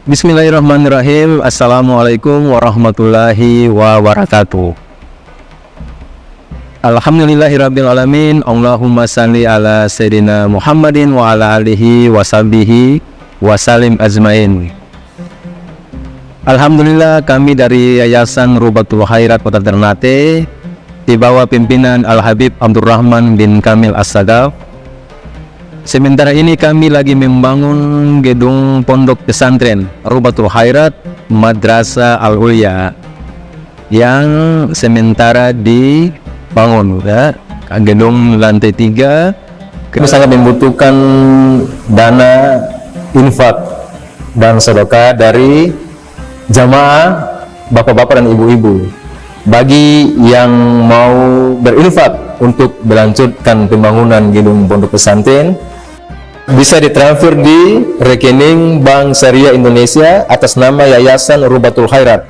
Bismillahirrahmanirrahim. Assalamualaikum warahmatullahi wabarakatuh. Alhamdulillahirrabbilalamin. Allahumma salli ala Sayyidina Muhammadin wa ala alihi wa sahbihi wa salim ajmain. Alhamdulillah, kami dari Yayasan Rubatul Khairat Kota Ternate di bawah pimpinan Al-Habib Abdurrahman bin Kamil As-Sadaf. Sementara ini kami lagi membangun gedung pondok pesantren Rubatul Khairat Madrasah Al-Ulya yang sementara dibangun, ya. Gedung lantai 3. Kami sangat membutuhkan dana infak dan sedekah dari jamaah bapak-bapak dan ibu-ibu. Bagi yang mau berinfak untuk melanjutkan pembangunan gedung pondok pesantren, bisa ditransfer di rekening Bank Syariah Indonesia atas nama Yayasan Rubatul Khairat.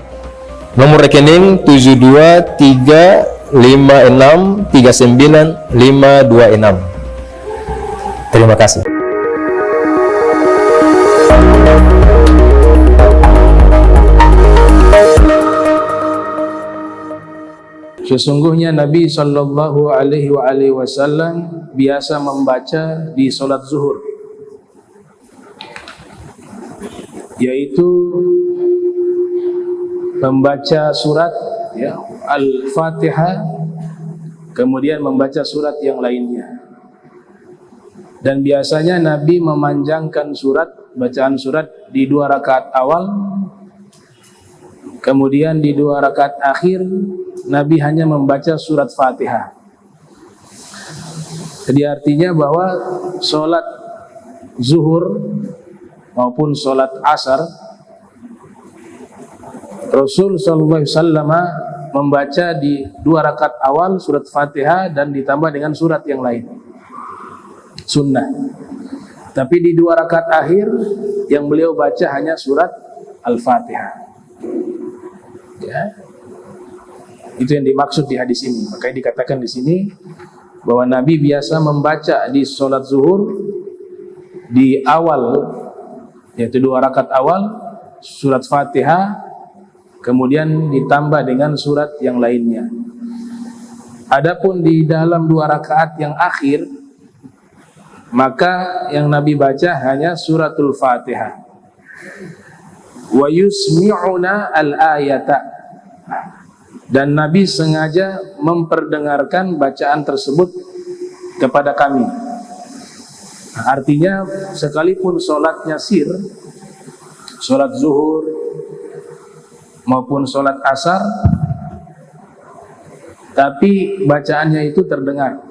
Nomor rekening 723563956. Terima kasih. Sesungguhnya Nabi Shallallahu Alaihi Wasallam biasa membaca di sholat zuhur, yaitu membaca surat, ya, Al-Fatihah, kemudian membaca surat yang lainnya. Dan biasanya Nabi memanjangkan bacaan surat di 2 rakaat awal, kemudian di 2 rakaat akhir Nabi hanya membaca surat Fatihah. Jadi artinya bahwa sholat zuhur maupun sholat asar, Rasul sallallahu alaihi wasallam membaca di 2 rakaat awal surat Fatihah dan ditambah dengan surat yang lain, sunnah. Tapi di 2 rakaat akhir yang beliau baca hanya surat Al-Fatihah, ya. Itu yang dimaksud di hadis ini. Makanya dikatakan di sini bahwa Nabi biasa membaca di sholat zuhur di awal, yaitu 2 rakaat awal, surat Fatihah, kemudian ditambah dengan surat yang lainnya. Adapun di dalam 2 rakaat yang akhir, maka yang Nabi baca hanya suratul Fatihah. Wa yusmi'una al-ayata, dan Nabi sengaja memperdengarkan bacaan tersebut kepada kami. Artinya sekalipun sholatnya sir, sholat zuhur maupun sholat asar, tapi bacaannya itu terdengar,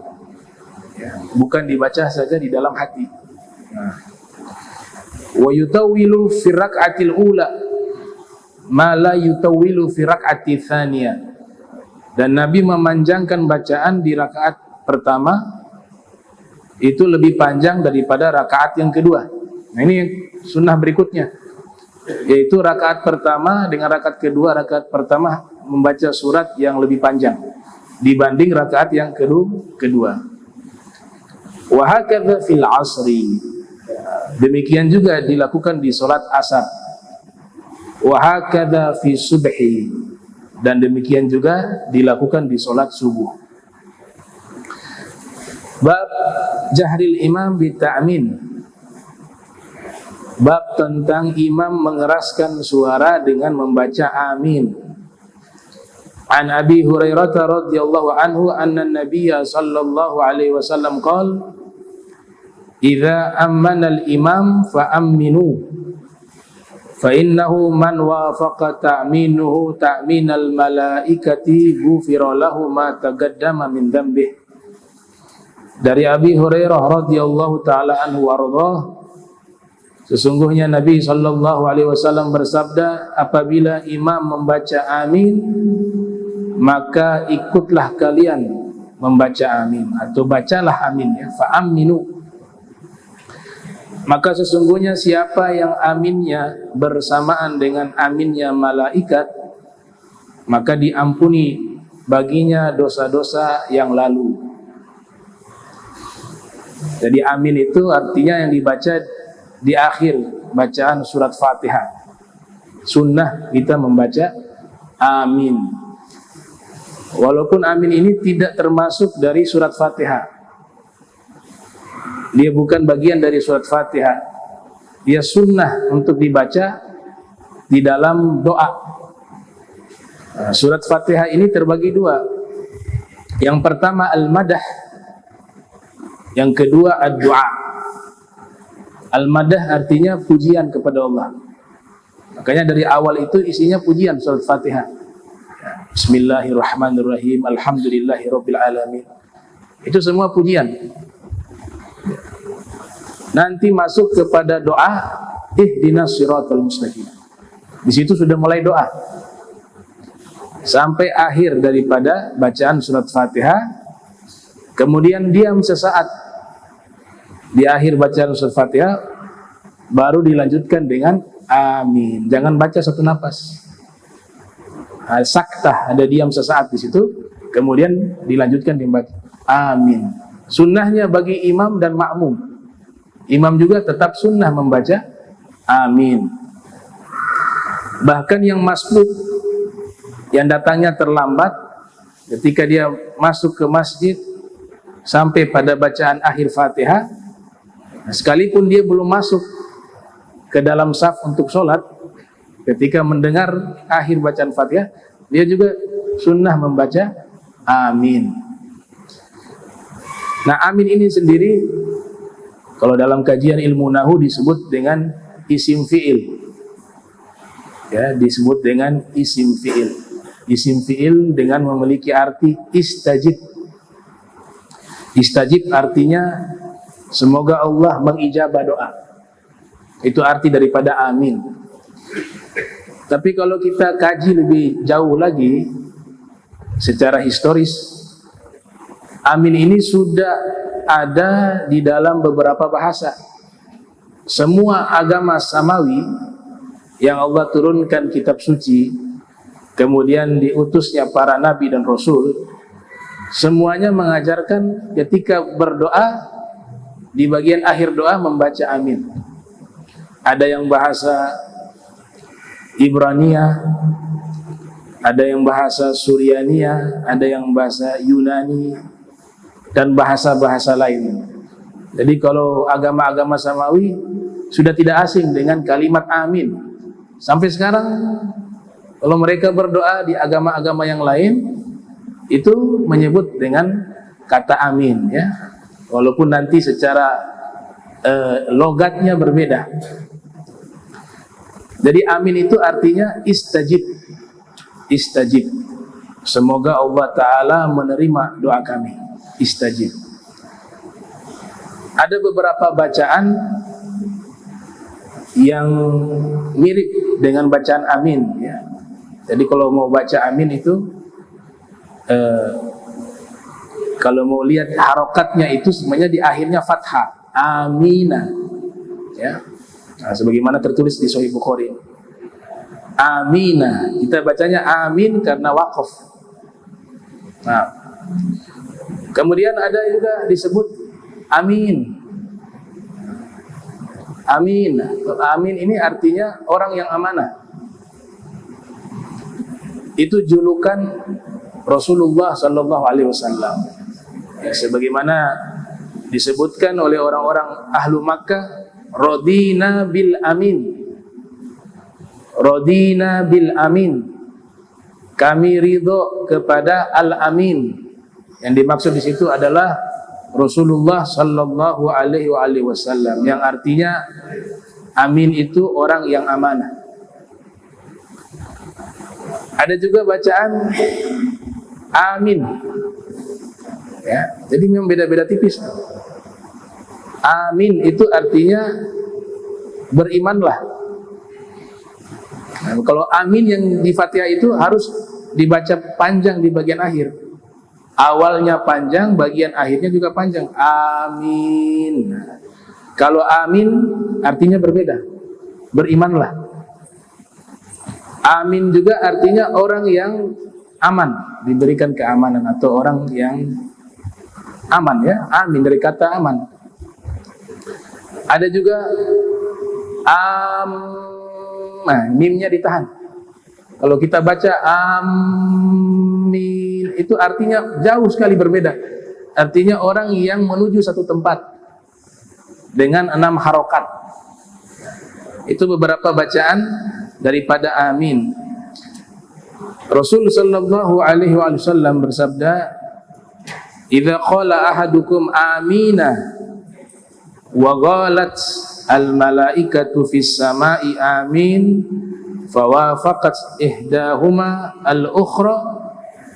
ya, bukan dibaca saja di dalam hati. Wa yutawwilu fi rak'atil ula ma la yutawwilu fi rak'ati tsaniyah, dan Nabi memanjangkan bacaan di rakaat pertama itu lebih panjang daripada rakaat yang kedua. Nah, ini sunnah berikutnya, yaitu rakaat pertama dengan rakaat kedua. Rakaat pertama membaca surat yang lebih panjang dibanding rakaat yang kedua. Wa hakadza fil asri, demikian juga dilakukan di salat asar. Wa hakadza fi subhi, dan demikian juga dilakukan di salat subuh. Bab jahril imam bi ta'min, bab tentang imam mengeraskan suara dengan membaca amin. An Abi Hurairah radhiyallahu anhu anna an-nabiyya sallallahu alaihi wasallam qala idza ammana al-imam fa aminu fa innahu man wafaqa ta'minuhu ta'minal malaikati ghufira lahu ma taqaddama min dhanbihi. Dari Abi Hurairah radhiyallahu taala anhu warḍah, sesungguhnya Nabi sallallahu alaihi wasallam bersabda, apabila imam membaca amin, maka ikutlah kalian membaca amin, atau bacalah amin, ya, fa aminu. Maka sesungguhnya siapa yang aminnya bersamaan dengan aminnya malaikat, maka diampuni baginya dosa-dosa yang lalu. Jadi amin itu artinya yang dibaca di akhir bacaan surat Fatihah. Sunnah kita membaca amin. Walaupun amin ini tidak termasuk dari surat Fatihah. Dia bukan bagian dari surat Fatihah. Dia sunnah untuk dibaca di dalam doa. Surat Fatihah ini terbagi dua. Yang pertama al-madah, yang kedua ad-du'a. Al-madah artinya pujian kepada Allah. Makanya dari awal itu isinya pujian surat Fatihah. Bismillahirrahmanirrahim, alhamdulillahirabbil alamin. Itu semua pujian. Nanti masuk kepada doa, ihdinas siratal mustaqim. Di situ sudah mulai doa. Sampai akhir daripada bacaan surat Fatihah. Kemudian diam sesaat. Di akhir bacaan surat Fatihah baru dilanjutkan dengan amin. Jangan baca satu nafas. Saktah, ada diam sesaat di situ, kemudian dilanjutkan dibaca amin. Sunnahnya bagi imam dan makmum. Imam juga tetap sunnah membaca amin. Bahkan yang masbuk, yang datangnya terlambat, ketika dia masuk ke masjid sampai pada bacaan akhir Fatihah, sekalipun dia belum masuk ke dalam saf untuk sholat, ketika mendengar akhir bacaan Fatihah, dia juga sunnah membaca amin. Nah, amin ini sendiri kalau dalam kajian ilmu nahu disebut dengan isim fi'il. Ya, disebut dengan isim fi'il. Isim fi'il dengan memiliki arti istajib. Istajib artinya semoga Allah mengijabah doa. Itu arti daripada amin. Tapi kalau kita kaji lebih jauh lagi secara historis, amin ini sudah ada di dalam beberapa bahasa. Semua agama samawi yang Allah turunkan kitab suci, kemudian diutusnya para nabi dan rasul, semuanya mengajarkan ketika berdoa di bagian akhir doa membaca amin. Ada yang bahasa Ibrania, ada yang bahasa Suryania, ada yang bahasa Yunani, dan bahasa-bahasa lain. Jadi kalau agama-agama samawi sudah tidak asing dengan kalimat amin. Sampai sekarang kalau mereka berdoa di agama-agama yang lain itu menyebut dengan kata amin, ya. Walaupun nanti secara logatnya berbeda. Jadi amin itu artinya istajib. Istajib. Semoga Allah Ta'ala menerima doa kami. Istajib. Ada beberapa bacaan yang mirip dengan bacaan amin, ya. Jadi kalau mau baca amin itu kalau mau lihat harokatnya itu semuanya di akhirnya fathah. Amina, ya. Nah, sebagaimana tertulis di Sahih Bukhari. Amina, kita bacanya amin karena wakaf. Nah, kemudian ada juga disebut amin. Amin. Amin ini artinya orang yang amanah. Itu julukan Rasulullah sallallahu alaihi wasallam. Ya, sebagaimana disebutkan oleh orang-orang ahlu Makkah, radina bil amin. Radina bil amin. Kami ridho kepada al-amin. Yang dimaksud di situ adalah Rasulullah sallallahu alaihi wasallam, yang artinya amin itu orang yang amanah. Ada juga bacaan amin. Ya, jadi memang beda-beda tipis. Amin itu artinya berimanlah. Nah, kalau amin yang di Fatihah itu harus dibaca panjang di bagian akhir. Awalnya panjang, bagian akhirnya juga panjang. Amin. Kalau amin artinya berbeda. Berimanlah. Amin juga artinya orang yang aman, diberikan keamanan, atau orang yang aman, ya. Amin dari kata aman. Ada juga mimnya ditahan. Kalau kita baca amin, itu artinya jauh sekali berbeda. Artinya orang yang menuju satu tempat dengan 6 harokat. Itu beberapa bacaan daripada amin. Rasul sallallahu alaihi wasallam bersabda, "Idza qala ahadukum amina wa ghalat al malaikatu fis samai amin fawafaqat ihdahuma al ukhra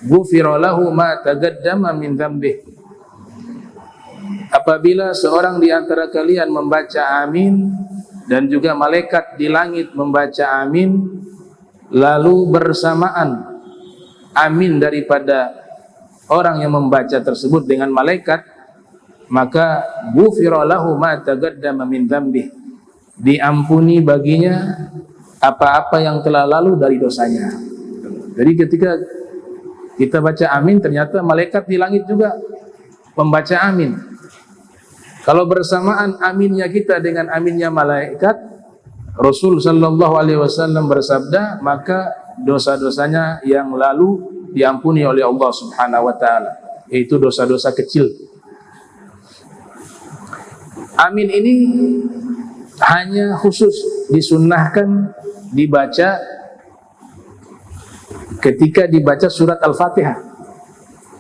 ghufira lahu ma taqaddama min dhanbihi." Apabila seorang di antara kalian membaca amin dan juga malaikat di langit membaca amin, lalu bersamaan amin daripada orang yang membaca tersebut dengan malaikat, maka ghufira lahu ma taqaddama min dhanbihi, diampuni baginya apa-apa yang telah lalu dari dosanya. Jadi ketika kita baca amin, ternyata malaikat di langit juga membaca amin. Kalau bersamaan aminnya kita dengan aminnya malaikat, Rasul sallallahu alaihi wasallam bersabda, maka dosa-dosanya yang lalu diampuni oleh Allah Subhanahu wa taala, yaitu dosa-dosa kecil. Amin ini hanya khusus disunnahkan dibaca ketika dibaca surat Al-Fatihah.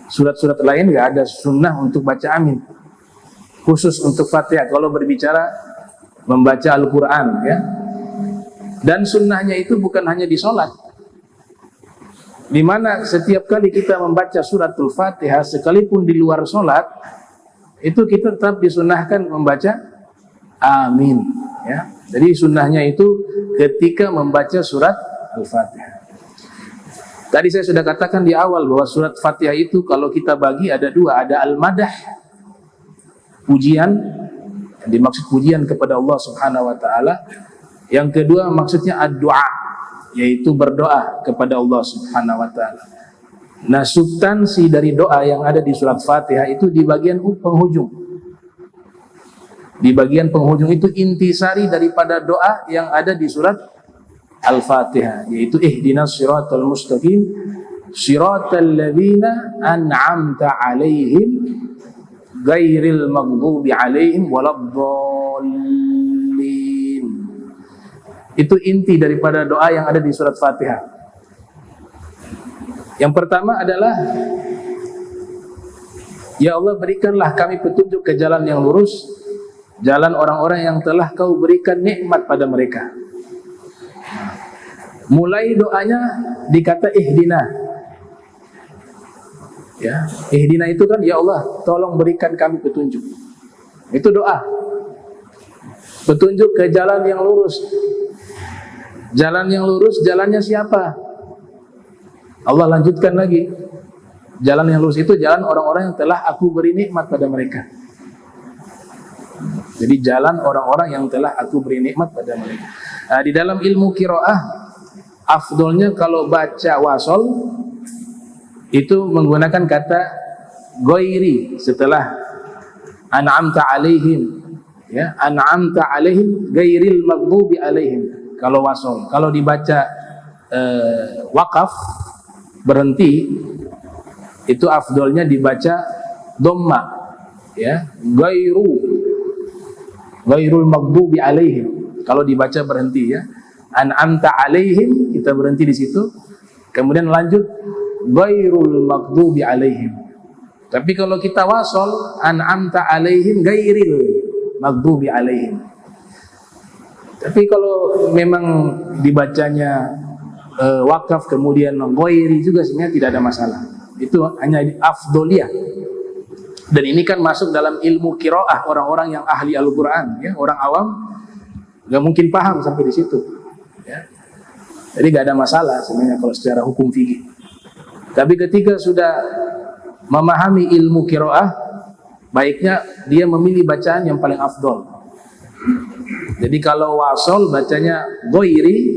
Surat-surat lain enggak ada sunnah untuk baca amin. Khusus untuk Fatihah kalau berbicara membaca Al-Quran, ya. Dan sunnahnya itu bukan hanya di sholat, di mana setiap kali kita membaca suratul Fatihah sekalipun di luar sholat, itu kita tetap disunnahkan membaca amin, ya. Jadi sunnahnya itu ketika membaca surat Al-Fatihah. Tadi saya sudah katakan di awal bahwa surat Fatihah itu kalau kita bagi ada dua, ada al-madah, pujian, yang dimaksud pujian kepada Allah Subhanahu wa taala. Yang kedua maksudnya ad-du'a, yaitu berdoa kepada Allah Subhanahu wa taala. Nah, substansi dari doa yang ada di surat Fatihah itu di bagian penghujung. Di bagian penghujung itu intisari daripada doa yang ada di surat Al-Fatihah, yaitu ihdinas siratal mustaqim siratal ladzina an'amta 'alaihim ghairil maghdubi 'alaihim waladdallin. Itu inti daripada doa yang ada di surat Fatihah. Yang pertama adalah, ya Allah, berikanlah kami petunjuk ke jalan yang lurus, jalan orang-orang yang telah kau berikan nikmat pada mereka. Mulai doanya dikata ihdina. Ya, ihdina itu kan, ya Allah, tolong berikan kami petunjuk. Itu doa. Petunjuk ke jalan yang lurus. Jalan yang lurus, jalannya siapa? Allah lanjutkan lagi. Jalan yang lurus itu jalan orang-orang yang telah aku beri nikmat pada mereka. Jadi jalan orang-orang yang telah aku beri nikmat pada mereka. Nah, di dalam ilmu qiraah, afdolnya kalau baca wasol itu menggunakan kata ghairi setelah an'amta alaihim, ya, an'amta alaihim ghairil maghdubi alaihim. Kalau wasol, kalau dibaca wakaf berhenti, itu afdolnya dibaca dhamma, ya, ghairul maghdubi alaihim. Kalau dibaca berhenti, ya, an'amta alaihim, kita berhenti di situ, kemudian lanjut ghairul maghdubi alaihim. Tapi kalau kita wasol, an'amta alaihim ghairil maghdubi alaihim. Tapi kalau memang dibacanya wakaf kemudian ghairi juga sebenarnya tidak ada masalah. Itu hanya afdoliyah. Dan ini kan masuk dalam ilmu qiraah orang-orang yang ahli Al-Qur'an, ya. Orang awam nggak mungkin paham sampai di situ, ya. Jadi nggak ada masalah sebenarnya kalau secara hukum fikih. Tapi ketika sudah memahami ilmu qiraah, baiknya dia memilih bacaan yang paling afdol. Jadi kalau wasol bacanya ghairi,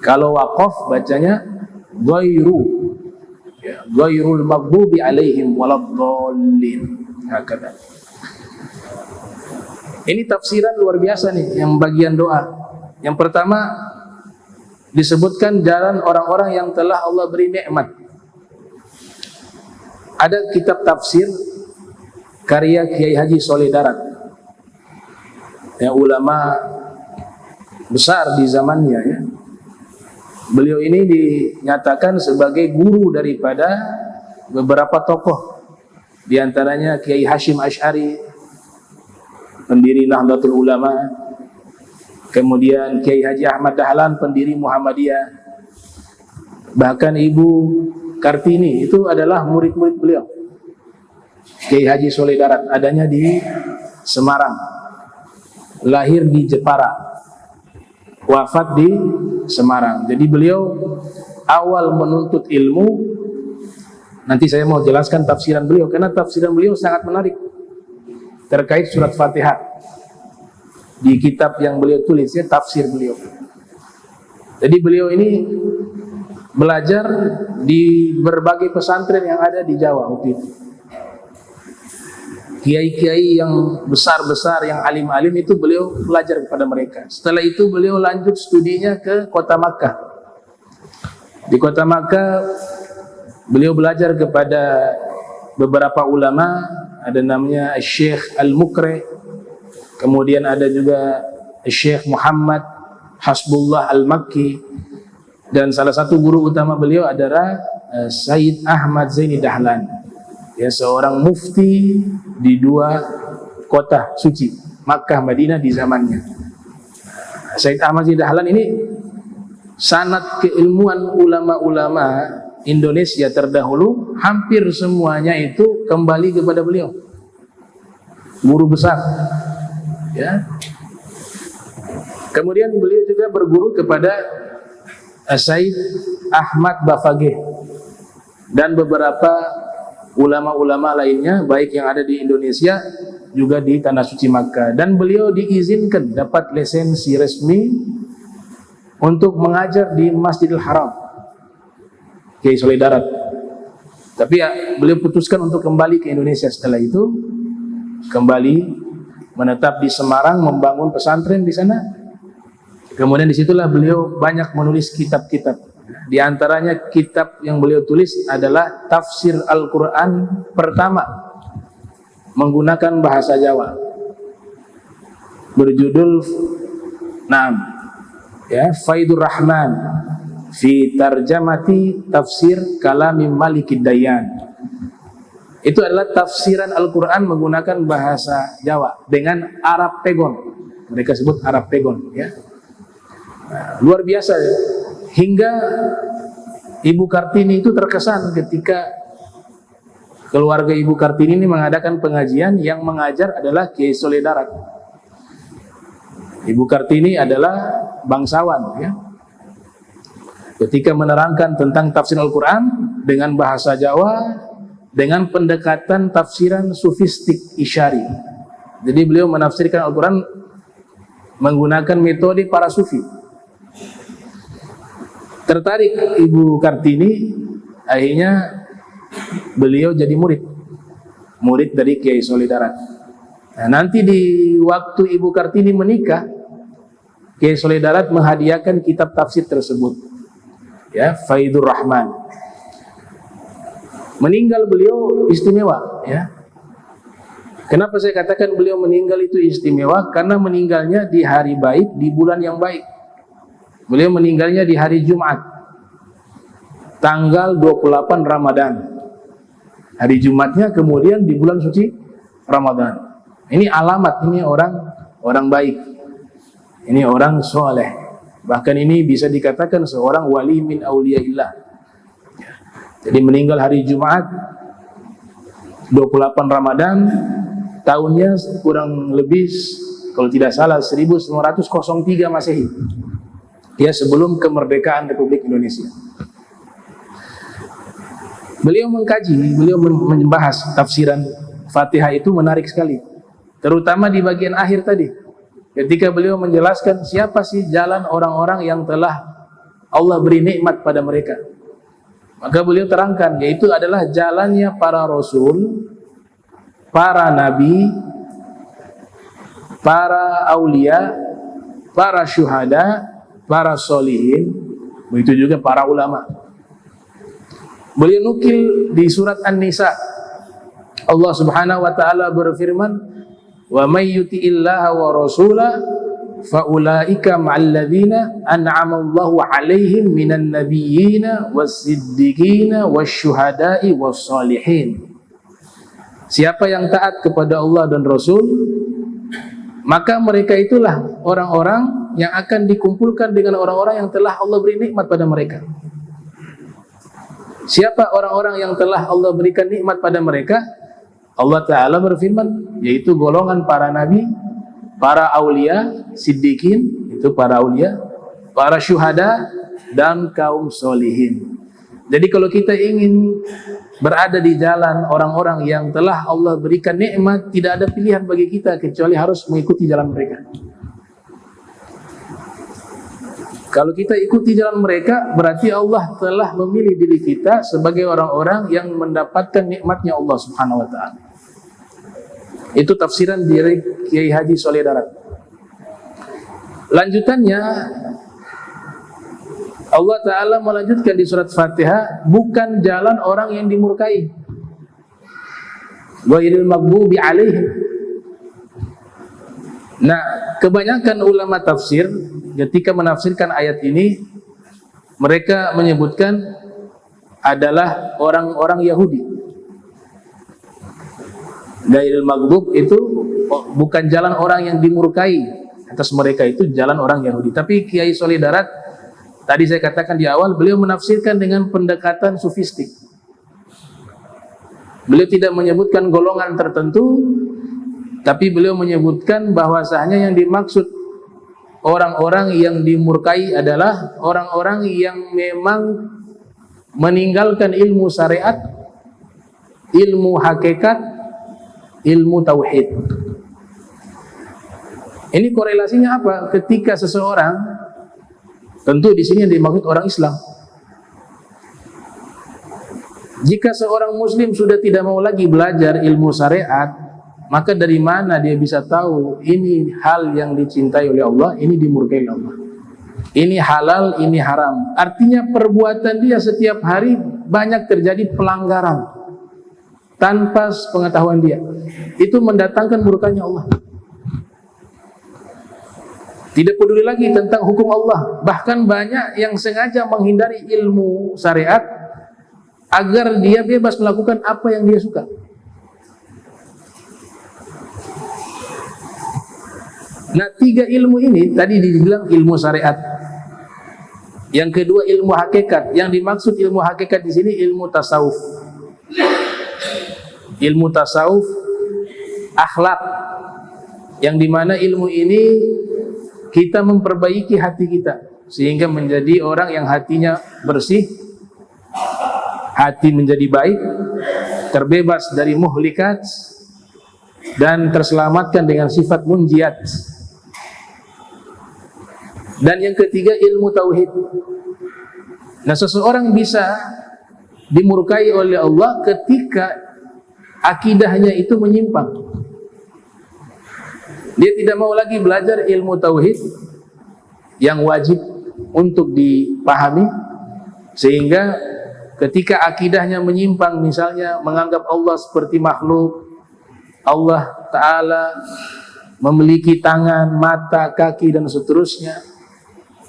kalau waqaf bacanya ghairu, ya, ghairul maghdubi alaihim waladdallin. Hakata. Ini tafsiran luar biasa nih yang bagian doa. Yang pertama disebutkan jalan orang-orang yang telah Allah beri nikmat. Ada kitab tafsir karya Kiai Haji Soleh Darat, ya, ulama besar di zamannya, ya. Beliau ini dinyatakan sebagai guru daripada beberapa tokoh, di antaranya Kiai Hashim Asy'ari, pendiri Nahdlatul Ulama, kemudian Kiai Haji Ahmad Dahlan, pendiri Muhammadiyah, bahkan Ibu Kartini itu adalah murid-murid beliau. Kiai Haji Soleh Darat adanya di Semarang, lahir di Jepara, wafat di Semarang. Jadi beliau awal menuntut ilmu, nanti saya mau jelaskan tafsiran beliau, karena tafsiran beliau sangat menarik terkait surat Fatihah. Di kitab yang beliau tulisnya tafsir beliau. Jadi beliau ini belajar di berbagai pesantren yang ada di Jawa waktu itu. Kiai-kiai yang besar-besar, yang alim-alim itu beliau belajar kepada mereka. Setelah itu beliau lanjut studinya ke kota Makkah. Di kota Makkah beliau belajar kepada beberapa ulama, ada namanya Syekh Al-Mukri, kemudian ada juga Syekh Muhammad Hasbullah Al-Makki, dan salah satu guru utama beliau adalah Sayyid Ahmad Zaini Dahlan, ya, seorang mufti di dua kota suci, Makkah, Madinah di zamannya. Sayyid Ahmad Zaini Dahlan ini sanad keilmuan ulama-ulama Indonesia terdahulu hampir semuanya itu kembali kepada beliau, guru besar, ya. Kemudian beliau juga berguru kepada Sayyid Ahmad Bafageh dan beberapa ulama-ulama lainnya, baik yang ada di Indonesia juga di Tanah Suci Makkah. Dan beliau diizinkan dapat lisensi resmi untuk mengajar di Masjidil Haram, Kiai Soleh Darat. Tapi ya, beliau putuskan untuk kembali ke Indonesia. Setelah itu kembali menetap di Semarang, membangun pesantren di sana. Kemudian disitulah beliau banyak menulis kitab-kitab. Di antaranya kitab yang beliau tulis adalah tafsir Al-Quran pertama menggunakan bahasa Jawa, berjudul Faidur Rahman fi Tarjamati Tafsir Kalami Malikid Dayan. Itu adalah tafsiran Al-Quran menggunakan bahasa Jawa dengan Arab Pegon. Mereka sebut Arab Pegon, ya. Nah, luar biasa, ya. Hingga Ibu Kartini itu terkesan ketika keluarga Ibu Kartini ini mengadakan pengajian, yang mengajar adalah Kiai Soleh Darat. Ibu Kartini adalah bangsawan, ya. Ketika menerangkan tentang tafsir Al-Quran dengan bahasa Jawa, dengan pendekatan tafsiran sufistik isyari. Jadi beliau menafsirkan Al-Quran menggunakan metode para sufi. Tertarik Ibu Kartini, akhirnya beliau jadi murid dari Kiai Soleh Darat. Nah, nanti di waktu Ibu Kartini menikah, Kiai Soleh Darat menghadiahkan kitab tafsir tersebut, ya, Faidur Rahman. Meninggal beliau istimewa, ya. Kenapa saya katakan beliau meninggal itu istimewa? Karena meninggalnya di hari baik, di bulan yang baik. Beliau meninggalnya di hari Jumat, tanggal 28 Ramadan. Hari Jumatnya kemudian di bulan suci Ramadan. Ini alamat, ini orang baik. Ini orang soleh. Bahkan ini bisa dikatakan seorang wali min auliyaillah. Jadi meninggal hari Jumat 28 Ramadan, tahunnya kurang lebih kalau tidak salah 1903 Masehi. Ya, sebelum kemerdekaan Republik Indonesia. Beliau mengkaji, beliau membahas tafsiran Fatihah itu menarik sekali. Terutama di bagian akhir tadi. Ketika beliau menjelaskan siapa sih jalan orang-orang yang telah Allah beri nikmat pada mereka. Maka beliau terangkan, yaitu adalah jalannya para rasul, para nabi, para aulia, para syuhada, para solihin, begitu juga para ulama. Beliau nukil di surat An-Nisa, Allah Subhanahu wa taala berfirman, "Wa may yuti'illaha wa rasulahu fa ulaika ma'al ladzina an'ama Allahu 'alaihim minan nabiyyina was-siddiqina wasyuhada'i was-shalihin." Siapa yang taat kepada Allah dan Rasul, maka mereka itulah orang-orang yang akan dikumpulkan dengan orang-orang yang telah Allah beri nikmat pada mereka. Siapa orang-orang yang telah Allah berikan nikmat pada mereka? Allah Ta'ala berfirman, yaitu golongan para nabi, para aulia, siddiqin, itu para aulia, para syuhada, dan kaum solihin. Jadi kalau kita ingin berada di jalan orang-orang yang telah Allah berikan nikmat, tidak ada pilihan bagi kita kecuali harus mengikuti jalan mereka. Kalau kita ikuti jalan mereka, berarti Allah telah memilih diri kita sebagai orang-orang yang mendapatkan nikmatnya Allah Subhanahu wa taala. Itu tafsiran dari Kiai Haji Soleh Darat. Lanjutannya, Allah Ta'ala melanjutkan di surat Fatihah, bukan jalan orang yang dimurkai, ghairil maghdubi alaihim. Nah, kebanyakan ulama tafsir ketika menafsirkan ayat ini, mereka menyebutkan adalah orang-orang Yahudi. Ghairil maghdub itu bukan jalan orang yang dimurkai atas mereka, itu jalan orang Yahudi. Tapi Kiai Soleh Darat, tadi saya katakan di awal, beliau menafsirkan dengan pendekatan sufistik. Beliau tidak menyebutkan golongan tertentu, tapi beliau menyebutkan bahwasanya yang dimaksud orang-orang yang dimurkai adalah orang-orang yang memang meninggalkan ilmu syariat, ilmu hakikat, ilmu tauhid. Ini korelasinya apa? Ketika seseorang, tentu di sini yang dimaksud orang Islam. Jika seorang Muslim sudah tidak mau lagi belajar ilmu syariat, maka dari mana dia bisa tahu ini hal yang dicintai oleh Allah, ini dimurkai oleh Allah, ini halal, ini haram? Artinya perbuatan dia setiap hari banyak terjadi pelanggaran tanpa pengetahuan dia. Itu mendatangkan murkanya Allah. Tidak peduli lagi tentang hukum Allah. Bahkan banyak yang sengaja menghindari ilmu syariat agar dia bebas melakukan apa yang dia suka. Nah, tiga ilmu ini tadi dibilang ilmu syariat. Yang kedua ilmu hakikat. Yang dimaksud ilmu hakikat di sini ilmu tasawuf. Ilmu tasawuf, akhlak, yang dimana ilmu ini kita memperbaiki hati kita sehingga menjadi orang yang hatinya bersih, hati menjadi baik, terbebas dari muhlikat, dan terselamatkan dengan sifat munjiat. Dan yang ketiga ilmu tauhid. Nah, seseorang bisa dimurkai oleh Allah ketika akidahnya itu menyimpang. Dia tidak mau lagi belajar ilmu tauhid yang wajib untuk dipahami, sehingga ketika akidahnya menyimpang, misalnya menganggap Allah seperti makhluk, Allah Ta'ala memiliki tangan, mata, kaki, dan seterusnya,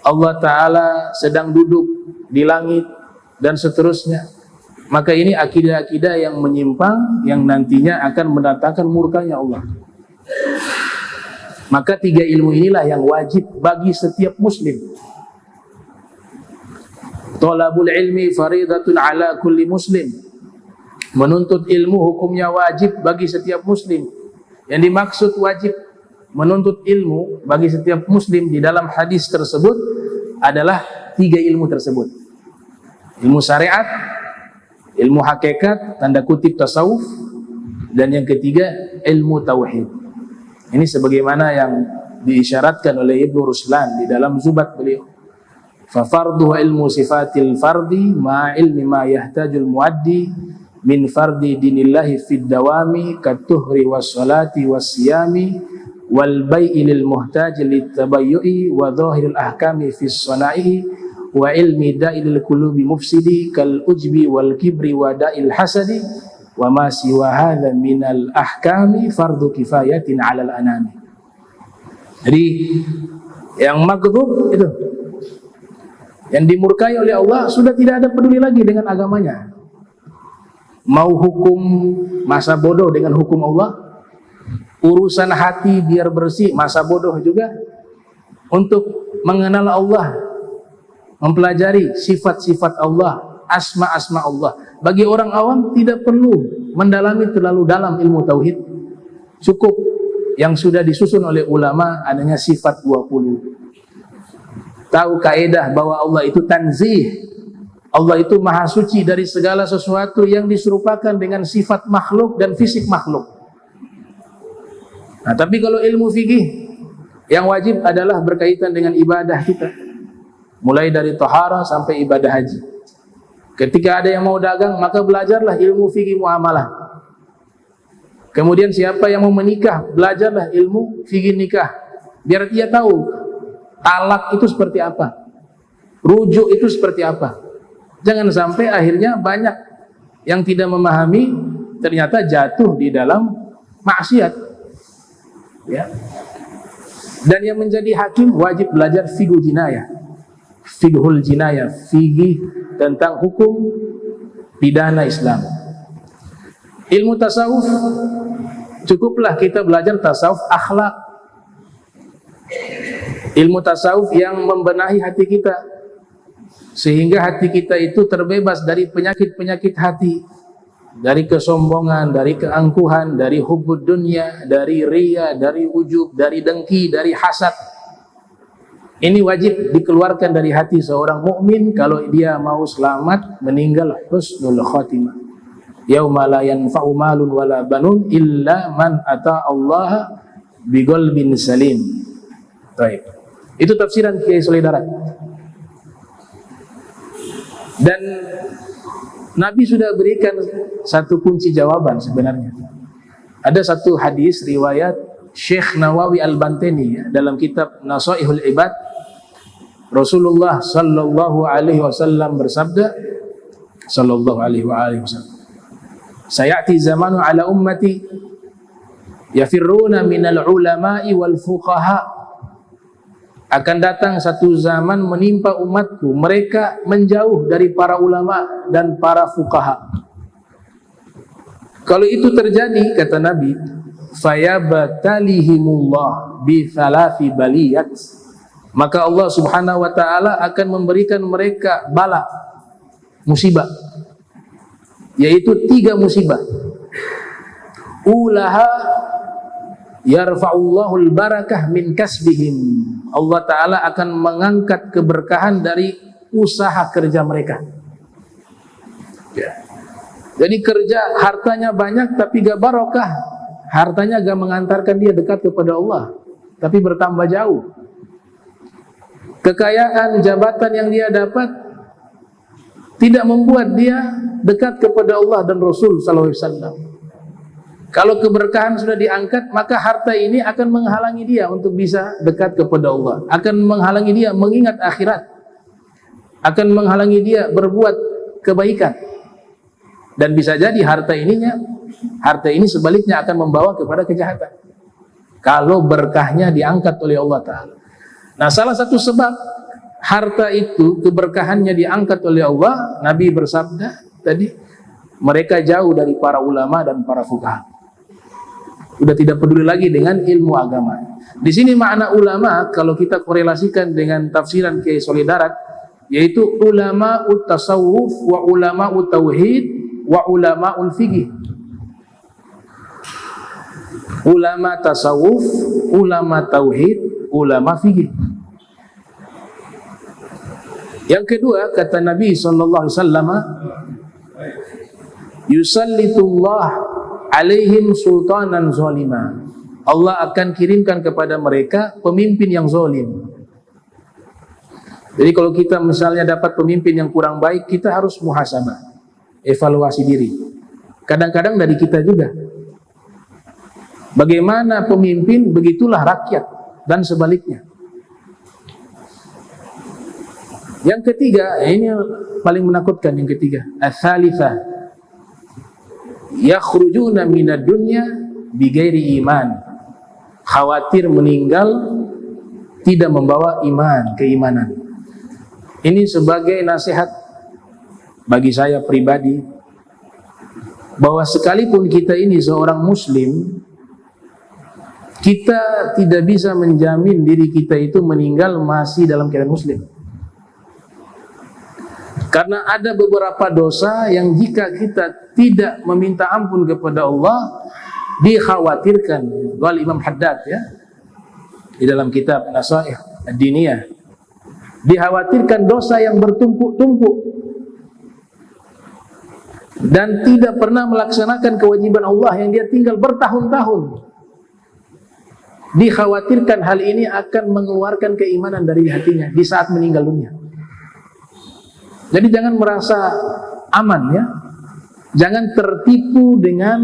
Allah Ta'ala sedang duduk di langit, dan seterusnya, maka ini akidah-akidah yang menyimpang yang nantinya akan mendatangkan murkanya Allah. Maka tiga ilmu inilah yang wajib bagi setiap muslim. Thalabul ilmi faridatun ala kulli muslim. Menuntut ilmu hukumnya wajib bagi setiap muslim. Yang dimaksud wajib menuntut ilmu bagi setiap muslim di dalam hadis tersebut adalah tiga ilmu tersebut. Ilmu syariat, ilmu hakikat, tanda kutip tasawuf, dan yang ketiga ilmu tauhid. Ini sebagaimana yang diisyaratkan oleh Ibnu Ruslan di dalam Zubat beliau. Fa farduhu ilmu sifatil fardi ma ilmi ma yahtajul muaddi min fardi dinillahi fid dawami katuhri was salati was siyami wal bai'i lil muhtaj lit tabayyu'i wa dhahiril ahkami fis sana'i wa ilmi da'il qulubi mufsidi kal ujbi wal kibri wa da'il hasadi wa ma siwa hadza minal ahkami fardu kifayatin 'alal anami. Jadi yang maghdub itu, yang dimurkai oleh Allah, sudah tidak ada peduli lagi dengan agamanya. Mau hukum masa bodoh dengan hukum Allah, urusan hati biar bersih masa bodoh juga. Untuk mengenal Allah, mempelajari sifat-sifat Allah, asma-asma Allah. Bagi orang awam tidak perlu mendalami terlalu dalam ilmu tauhid. Cukup yang sudah disusun oleh ulama adanya sifat 20. Tahu kaidah bahwa Allah itu tanzih, Allah itu maha suci dari segala sesuatu yang diserupakan dengan sifat makhluk dan fisik makhluk. Nah, tapi kalau ilmu fikih yang wajib adalah berkaitan dengan ibadah kita, mulai dari taharah sampai ibadah haji. Ketika ada yang mau dagang, maka belajarlah ilmu fikih muamalah. Kemudian siapa yang mau menikah, belajarlah ilmu fikih nikah, biar dia tahu talak itu seperti apa, rujuk itu seperti apa. Jangan sampai akhirnya banyak yang tidak memahami, ternyata jatuh di dalam maksiat, ya. Dan yang menjadi hakim wajib belajar fiqhul jinayah, fiqhul jinayah, fikih tentang hukum pidana Islam. Ilmu tasawuf, cukuplah kita belajar tasawuf akhlak, ilmu tasawuf yang membenahi hati kita, sehingga hati kita itu terbebas dari penyakit-penyakit hati, dari kesombongan, dari keangkuhan, dari hubbud dunya, dari riya, dari ujub, dari dengki, dari hasad. Ini wajib dikeluarkan dari hati seorang mukmin kalau dia mau selamat meninggal husnul khatimah. Yauma la yanfa'u malun wala banun illa man ata Allah biqalbin salim. Baik. Itu tafsiran Kiai Solidarat. Dan Nabi sudah berikan satu kunci jawaban sebenarnya. Ada satu hadis riwayat Syekh Nawawi Al-Bantani dalam kitab Nasaihul Ibad. Rasulullah sallallahu alaihi wasallam bersabda, sallallahu alaihi wasallam, sayati zamanu ala ummati yafirruna minal ulama'i wal fuqaha. Akan datang satu zaman menimpa umatku, mereka menjauh dari para ulama dan para fuqaha. Kalau itu terjadi, kata Nabi, fayabatalihimullah bi thalathi baliyat, maka Allah subhanahu wa ta'ala akan memberikan mereka bala, musibah, yaitu 3 musibah. Ulaha yarfa'ullahul barakah min kasbihim, Allah Ta'ala akan mengangkat keberkahan dari usaha kerja mereka, ya. Jadi kerja hartanya banyak tapi gak barokah, hartanya gak mengantarkan dia dekat kepada Allah, tapi bertambah jauh. Kekayaan, jabatan yang dia dapat tidak membuat dia dekat kepada Allah dan Rasul sallallahu alaihi wasallam. Kalau keberkahan sudah diangkat, maka harta ini akan menghalangi dia untuk bisa dekat kepada Allah, akan menghalangi dia mengingat akhirat, akan menghalangi dia berbuat kebaikan. Dan bisa jadi harta ini sebaliknya akan membawa kepada kejahatan kalau berkahnya diangkat oleh Allah Ta'ala. Nah, salah satu sebab harta itu keberkahannya diangkat oleh Allah, Nabi bersabda tadi, mereka jauh dari para ulama dan para fuqaha. Udah tidak peduli lagi dengan ilmu agama. Di sini makna ulama kalau kita korelasikan dengan tafsiran Kiai Solidarat, yaitu ulama tasawuf wa ulama tauhid wa ulama fikih. Ulama tasawuf, ulama tauhid, ulama fikih. Yang kedua, kata Nabi sallallahu alaihi wasallam, yusallitullah alaihim sultanan zalima, Allah akan kirimkan kepada mereka pemimpin yang zalim. Jadi kalau kita misalnya dapat pemimpin yang kurang baik, kita harus muhasabah, evaluasi diri. Kadang-kadang dari kita juga. Bagaimana pemimpin, begitulah rakyat, dan sebaliknya. Yang ketiga, ini paling menakutkan, yang ketiga, ats-tsalitsah, yakhrujuna minad dunya bighairi iman. Khawatir meninggal tidak membawa keimanan. Ini sebagai nasihat bagi saya pribadi, bahwa sekalipun kita ini seorang muslim, kita tidak bisa menjamin diri kita itu meninggal masih dalam keadaan muslim. Karena ada beberapa dosa yang jika kita tidak meminta ampun kepada Allah, dikhawatirkan. Qala Imam Haddad, ya, di dalam kitab Nasaih Ad-Diniyah, dikhawatirkan dosa yang bertumpuk-tumpuk dan tidak pernah melaksanakan kewajiban Allah yang dia tinggal bertahun-tahun. Dikhawatirkan hal ini akan mengeluarkan keimanan dari hatinya di saat meninggal dunia. Jadi jangan merasa aman, ya. Jangan tertipu dengan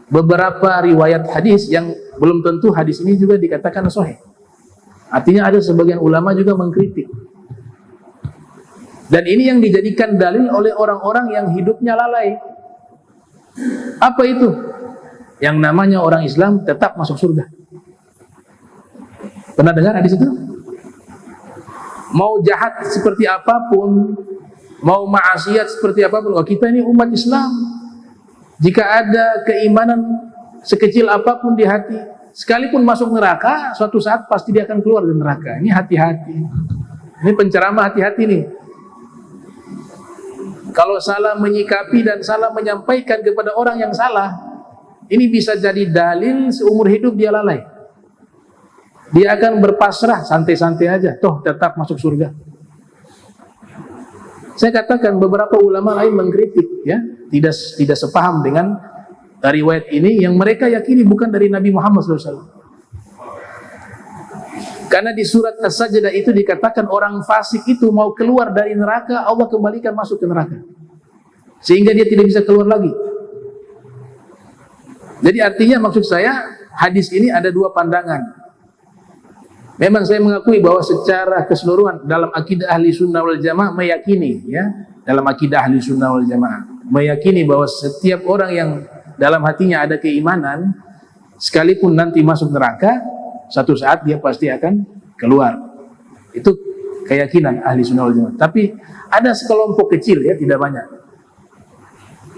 beberapa riwayat hadis yang belum tentu hadis ini juga dikatakan sahih. Artinya ada sebagian ulama juga mengkritik. Dan ini yang dijadikan dalil oleh orang-orang yang hidupnya lalai. Apa itu? Yang namanya orang Islam tetap masuk surga. Pernah dengar hadis itu? Mau jahat seperti apapun, mau maksiat seperti apapun, oh, kita ini umat Islam. Jika ada keimanan sekecil apapun di hati, sekalipun masuk neraka, suatu saat pasti dia akan keluar dari neraka. Ini hati-hati. Ini penceramah hati-hati nih. Kalau salah menyikapi dan salah menyampaikan kepada orang yang salah, ini bisa jadi dalil seumur hidup dia lalai. Dia akan berpasrah, santai-santai aja, toh tetap masuk surga. Saya katakan beberapa ulama lain mengkritik, ya, tidak sepaham dengan riwayat ini yang mereka yakini bukan dari Nabi Muhammad SAW. Karena di surat As-Sajdah itu dikatakan orang fasik itu mau keluar dari neraka, Allah kembalikan masuk ke neraka, sehingga dia tidak bisa keluar lagi. Jadi artinya maksud saya, hadis ini ada dua pandangan. Memang saya mengakui bahwa secara keseluruhan dalam akidah ahli sunnah wal jamaah meyakini, ya, dalam akidah ahli sunnah wal jamaah meyakini bahwa setiap orang yang dalam hatinya ada keimanan, sekalipun nanti masuk neraka, satu saat dia pasti akan keluar. Itu keyakinan ahli sunnah wal jamaah. Tapi ada sekelompok kecil, ya, tidak banyak.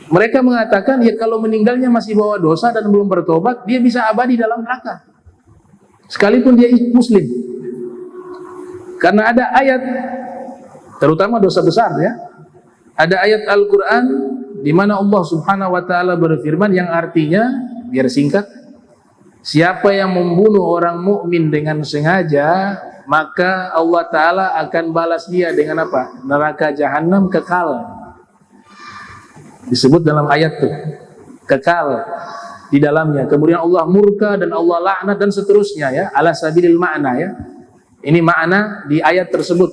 Mereka mengatakan, ya, kalau meninggalnya masih bawa dosa dan belum bertobat, dia bisa abadi dalam neraka, sekalipun dia muslim. Karena ada ayat, terutama dosa besar, ya, ada ayat Al-Quran di mana Allah Subhanahu wa Ta'ala berfirman yang artinya, biar singkat, siapa yang membunuh orang mukmin dengan sengaja, maka Allah Ta'ala akan balas dia dengan apa? Neraka jahanam kekal. Disebut dalam ayat itu, kekal di dalamnya. Kemudian Allah murka dan Allah laknat dan seterusnya, ya, ala sabilil ma'na, ya. Ini makna di ayat tersebut.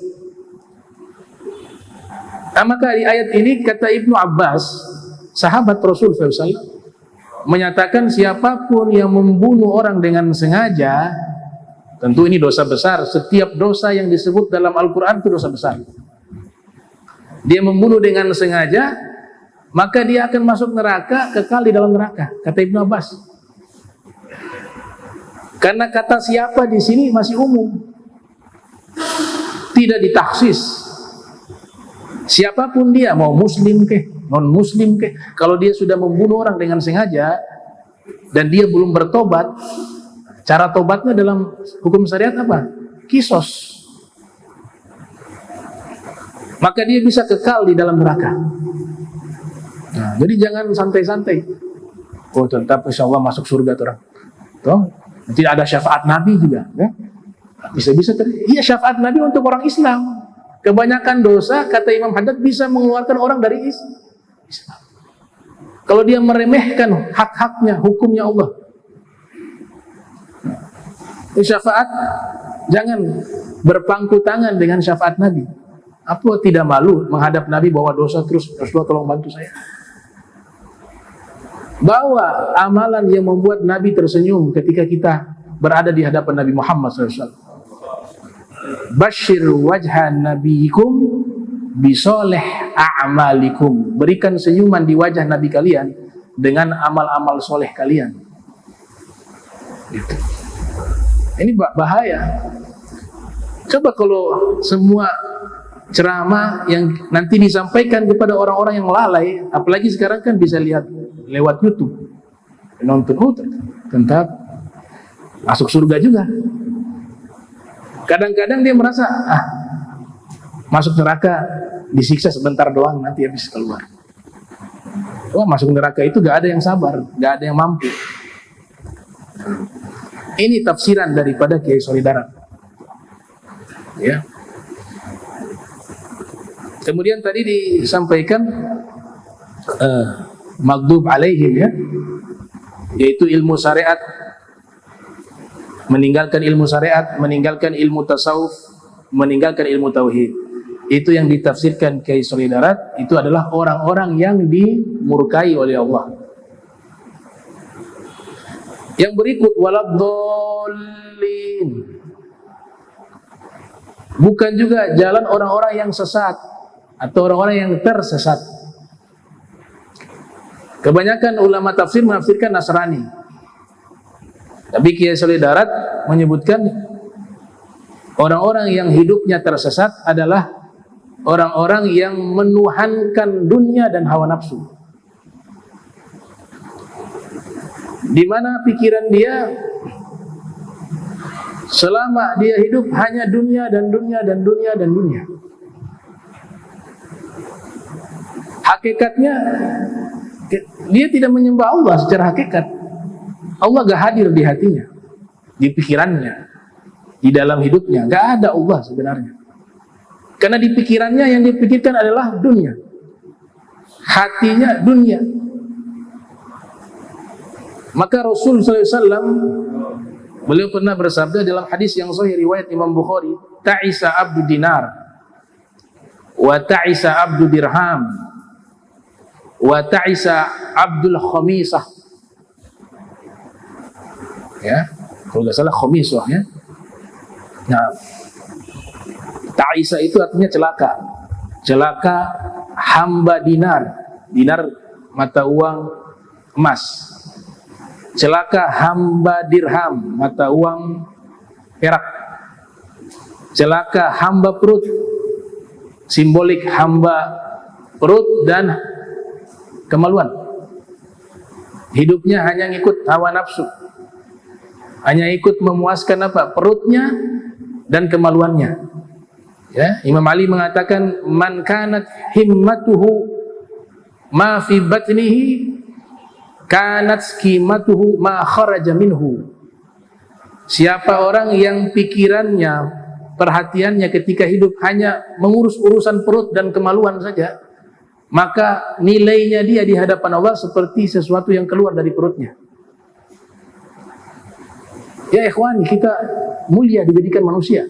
Nah, maka di ayat ini kata Ibnu Abbas, sahabat Rasul SAW, menyatakan siapapun yang membunuh orang dengan sengaja, tentu ini dosa besar. Setiap dosa yang disebut dalam Al-Quran itu dosa besar. Dia membunuh dengan sengaja, maka dia akan masuk neraka, kekal di dalam neraka, kata Ibnu Abbas. Karena kata siapa di sini masih umum, tidak ditaksis. Siapapun dia, mau muslim ke, non muslim ke, kalau dia sudah membunuh orang dengan sengaja dan dia belum bertobat, cara tobatnya dalam hukum syariat apa? Kisos. Maka dia bisa kekal di dalam neraka. Nah, jadi jangan santai-santai. Oh, tetap insya Allah masuk surga tuh orang. Tuh, nanti ada syafaat Nabi juga, ya. Bisa-bisa iya, syafaat Nabi untuk orang Islam. Kebanyakan dosa, kata Imam Haddad, bisa mengeluarkan orang dari Islam. Kalau dia meremehkan hak-haknya, hukumnya Allah. Syafaat, jangan berpangku tangan dengan syafaat Nabi. Apa tidak malu menghadap Nabi bawa dosa terus, Rasulullah tolong bantu saya. Bawa amalan yang membuat Nabi tersenyum ketika kita berada di hadapan Nabi Muhammad SAW. Bashir wajha nabiyikum bisoleh a'malikum. Berikan senyuman di wajah Nabi kalian dengan amal-amal soleh kalian. Gitu. Ini bahaya. Coba kalau semua ceramah yang nanti disampaikan kepada orang-orang yang lalai, apalagi sekarang kan bisa lihat lewat YouTube, nonton tentang masuk surga juga. Kadang-kadang dia merasa masuk neraka disiksa sebentar doang, nanti habis keluar. Oh, masuk neraka itu gak ada yang sabar, gak ada yang mampu. Ini tafsiran daripada Kiai Soleh Darat. Ya. Kemudian tadi disampaikan maghdub alaihim, ya, yaitu ilmu syariat, meninggalkan ilmu syariat, meninggalkan ilmu tasawuf, meninggalkan ilmu tauhid. Itu yang ditafsirkan Kiai Soleh Darat, itu adalah orang-orang yang dimurkai oleh Allah. Yang berikut, waladhdallin, bukan juga jalan orang-orang yang sesat atau orang-orang yang tersesat. Kebanyakan ulama tafsir menafsirkan Nasrani, tapi Kiai Soleh Darat menyebutkan orang-orang yang hidupnya tersesat adalah orang-orang yang menuhankan dunia dan hawa nafsu, di mana pikiran dia selama dia hidup hanya dunia dan dunia dan dunia dan dunia. Hakikatnya dia tidak menyembah Allah secara hakikat. Allah gak hadir di hatinya, di pikirannya, di dalam hidupnya. Gak ada Allah sebenarnya. Karena di pikirannya yang dipikirkan adalah dunia, hatinya dunia. Maka Rasul SAW, beliau pernah bersabda dalam hadis yang sahih riwayat Imam Bukhari, ta'isa abdu dinar wa ta'isa abdu dirham wa ta'isa abdul khamisah. Ya, kalau nggak salah khamisah, ya. Nah, ta'isa itu artinya celaka. Celaka hamba dinar. Dinar mata uang emas. Celaka hamba dirham, mata uang perak. Celaka hamba perut, simbolik hamba perut dan kemaluan. Hidupnya hanya ngikut hawa nafsu, hanya ikut memuaskan apa? Perutnya dan kemaluannya. Ya, Imam Ali mengatakan, man kanat himmatuhu ma fi batnihi kanat skimatuhu ma kharaja minhu. Siapa orang yang pikirannya, perhatiannya ketika hidup hanya mengurus urusan perut dan kemaluan saja, maka nilainya dia di hadapan Allah seperti sesuatu yang keluar dari perutnya. Ya ikhwani, kita mulia dijadikan manusia.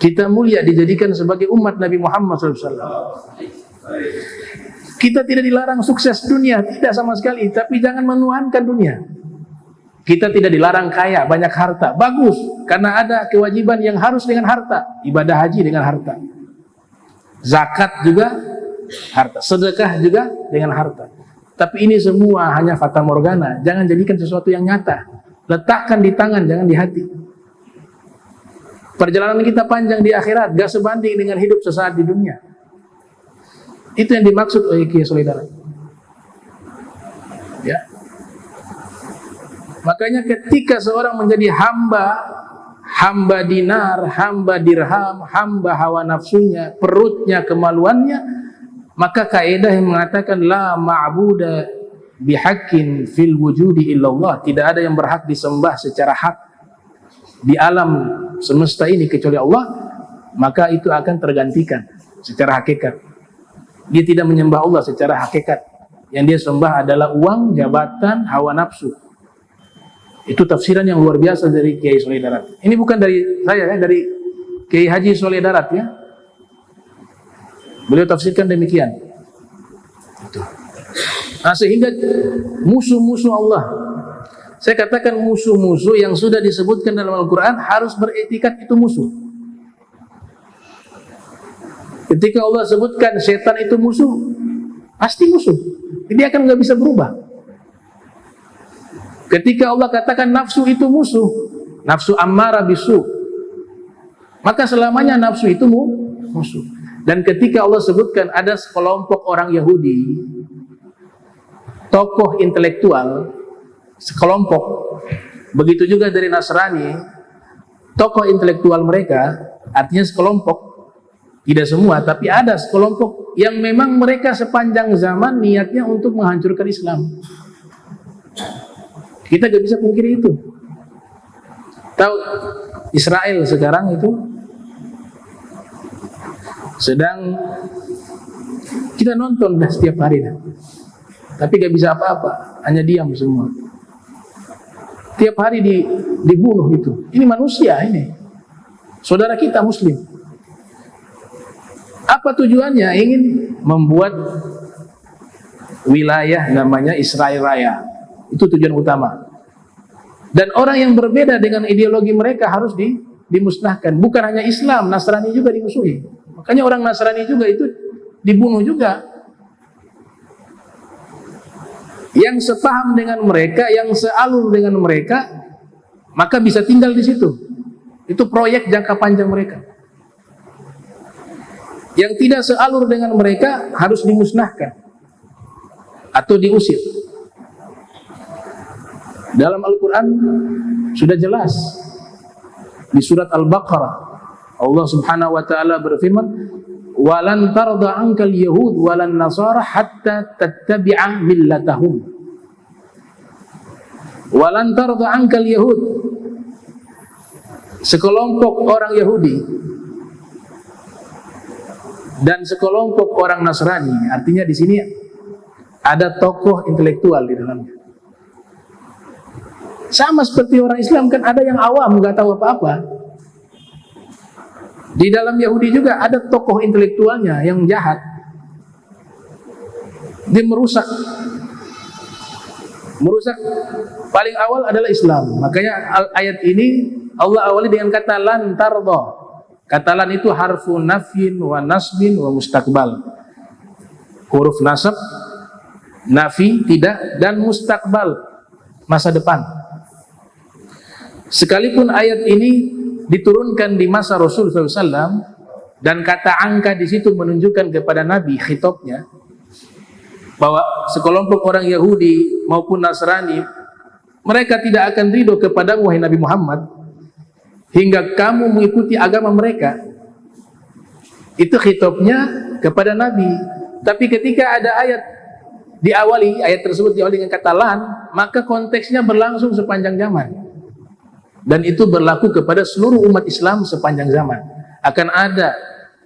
Kita mulia dijadikan sebagai umat Nabi Muhammad SAW. Kita tidak dilarang sukses dunia, tidak sama sekali. Tapi jangan menuhankan dunia. Kita tidak dilarang kaya, banyak harta. Bagus, karena ada kewajiban yang harus dengan harta. Ibadah haji dengan harta. Zakat juga harta. Sedekah juga dengan harta. Tapi ini semua hanya fata morgana. Jangan jadikan sesuatu yang nyata. Letakkan di tangan, jangan di hati. Perjalanan kita panjang di akhirat, gak sebanding dengan hidup sesaat di dunia. Itu yang dimaksud oleh Kiai Soleh Darat. Ya. Makanya ketika seorang menjadi hamba dinar, hamba dirham, hamba hawa nafsunya, perutnya, kemaluannya, maka kaidah yang mengatakan la ma'buda bihaqqin fil wujudi illallah, tidak ada yang berhak disembah secara hak di alam semesta ini kecuali Allah, maka itu akan tergantikan secara hakikat. Dia tidak menyembah Allah secara hakikat. Yang dia sembah adalah uang, jabatan, hawa nafsu. Itu tafsiran yang luar biasa dari Kiai Soleh Darat. Ini bukan dari saya, ya, dari Kiai Haji Soleh Darat, ya. Beliau tafsirkan demikian. Itu. Nah, sehingga musuh-musuh Allah, saya katakan musuh-musuh yang sudah disebutkan dalam Al-Quran harus beretikat itu musuh. Ketika Allah sebutkan setan itu musuh, pasti musuh. Dia akan nggak bisa berubah. Ketika Allah katakan nafsu itu musuh, nafsu ammara bisu, maka selamanya nafsu itu musuh. Dan ketika Allah sebutkan ada sekelompok orang Yahudi, tokoh intelektual, sekelompok, begitu juga dari Nasrani, tokoh intelektual mereka, artinya sekelompok, tidak semua, tapi ada sekelompok yang memang mereka sepanjang zaman niatnya untuk menghancurkan Islam. Kita gak bisa pungkiri itu. Tahu Israel sekarang itu sedang kita nonton dah setiap hari dah. Tapi gak bisa apa-apa, hanya diam semua. Tiap hari dibunuh itu. Ini manusia ini. Saudara kita muslim. Apa tujuannya? Ingin membuat wilayah namanya Israel Raya. Itu tujuan utama. Dan orang yang berbeda dengan ideologi mereka harus dimusnahkan. Bukan hanya Islam, Nasrani juga dimusuhi. Makanya orang Nasrani juga itu dibunuh juga. Yang sepaham dengan mereka, yang sealur dengan mereka, maka bisa tinggal di situ. Itu proyek jangka panjang mereka. Yang tidak sealur dengan mereka harus dimusnahkan atau diusir. Dalam Al-Quran sudah jelas di surat Al-Baqarah Allah subhanahu wa ta'ala berfirman, walan tarda ankal yahud walan nasara hatta tattabi'a millatahum. Walan tarda ankal yahud, sekelompok orang Yahudi dan sekelompok orang Nasrani. Artinya di sini ada tokoh intelektual di dalamnya. Sama seperti orang Islam, kan ada yang awam nggak tahu apa-apa. Di dalam Yahudi juga ada tokoh intelektualnya yang jahat. Dia merusak paling awal adalah Islam. Makanya ayat ini Allah awali dengan kata lan tarda. Kata lan itu harfu nafyin wa nasbin wa mustaqbal. Huruf nasab, nafi, tidak, dan mustaqbal, masa depan. Sekalipun ayat ini diturunkan di masa Rasul SAW dan kata angka di situ menunjukkan kepada Nabi, khitabnya, bahwa sekelompok orang Yahudi maupun Nasrani, mereka tidak akan ridho kepada wahai Nabi Muhammad hingga kamu mengikuti agama mereka. Itu khitabnya kepada Nabi. Tapi ketika ada ayat ayat tersebut diawali dengan kata lan, maka konteksnya berlangsung sepanjang zaman. Dan itu berlaku kepada seluruh umat Islam sepanjang zaman. Akan ada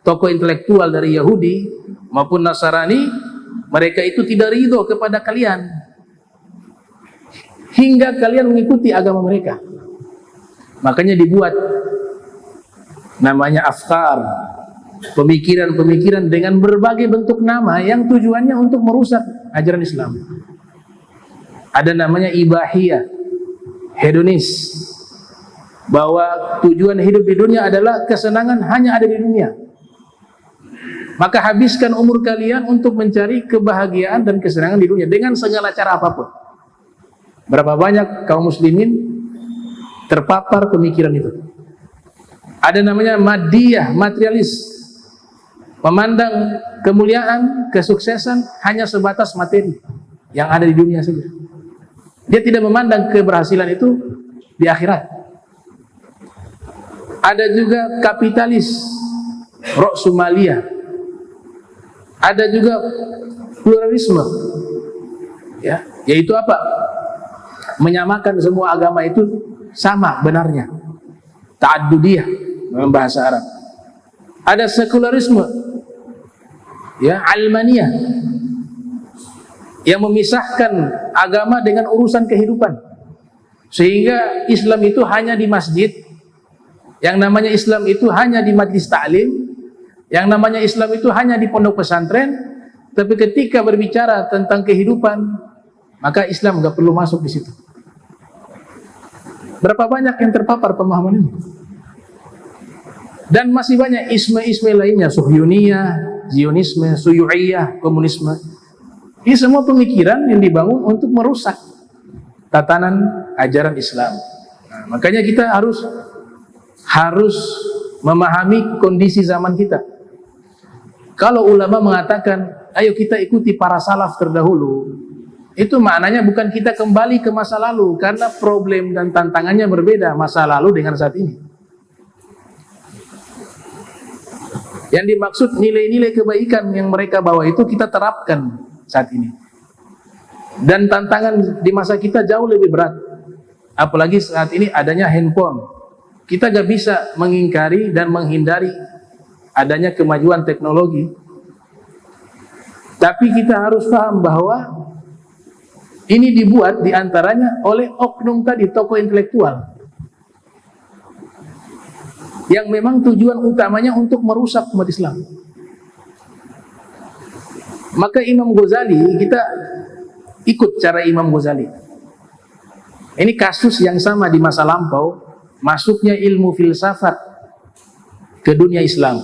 tokoh intelektual dari Yahudi maupun Nasrani, mereka itu tidak ridho kepada kalian hingga kalian mengikuti agama mereka. Makanya dibuat namanya afkar, pemikiran-pemikiran dengan berbagai bentuk nama yang tujuannya untuk merusak ajaran Islam. Ada namanya ibahiyah, hedonis, bahwa tujuan hidup di dunia adalah kesenangan hanya ada di dunia. Maka habiskan umur kalian untuk mencari kebahagiaan dan kesenangan di dunia dengan segala cara apapun. Berapa banyak kaum muslimin terpapar pemikiran itu. Ada namanya madiyah, materialis, memandang kemuliaan, kesuksesan hanya sebatas materi yang ada di dunia saja. Dia tidak memandang keberhasilan itu di akhirat. Ada juga kapitalis, ra'sumaliyah. Ada juga pluralisme, ya, yaitu apa? Menyamakan semua agama itu sama benarnya. Ta'addudiyah dalam bahasa Arab. Ada sekularisme, ya, almaniyah, yang memisahkan agama dengan urusan kehidupan. Sehingga Islam itu hanya di masjid, yang namanya Islam itu hanya di majlis ta'lim, yang namanya Islam itu hanya di pondok pesantren, Tapi ketika berbicara tentang kehidupan, maka Islam nggak perlu masuk di situ. Berapa banyak yang terpapar pemahaman ini? Dan masih banyak isme-isme lainnya, Suhyuniyah, Zionisme, Suyu'iyah, komunisme. Ini semua pemikiran yang dibangun untuk merusak tatanan ajaran Islam. Nah, makanya kita harus memahami kondisi zaman kita. Kalau ulama mengatakan, ayo kita ikuti para salaf terdahulu, itu maknanya bukan kita kembali ke masa lalu, karena problem dan tantangannya berbeda masa lalu dengan saat ini. Yang dimaksud nilai-nilai kebaikan yang mereka bawa itu kita terapkan saat ini. Dan tantangan di masa kita jauh lebih berat. Apalagi saat ini adanya handphone. Kita gak bisa mengingkari dan menghindari adanya kemajuan teknologi. Tapi kita harus paham bahwa ini dibuat diantaranya oleh oknum tadi, tokoh intelektual, yang memang tujuan utamanya untuk merusak umat Islam. Maka Imam Ghazali, kita ikut cara Imam Ghazali. Ini kasus yang sama di masa lampau, masuknya ilmu filsafat ke dunia Islam.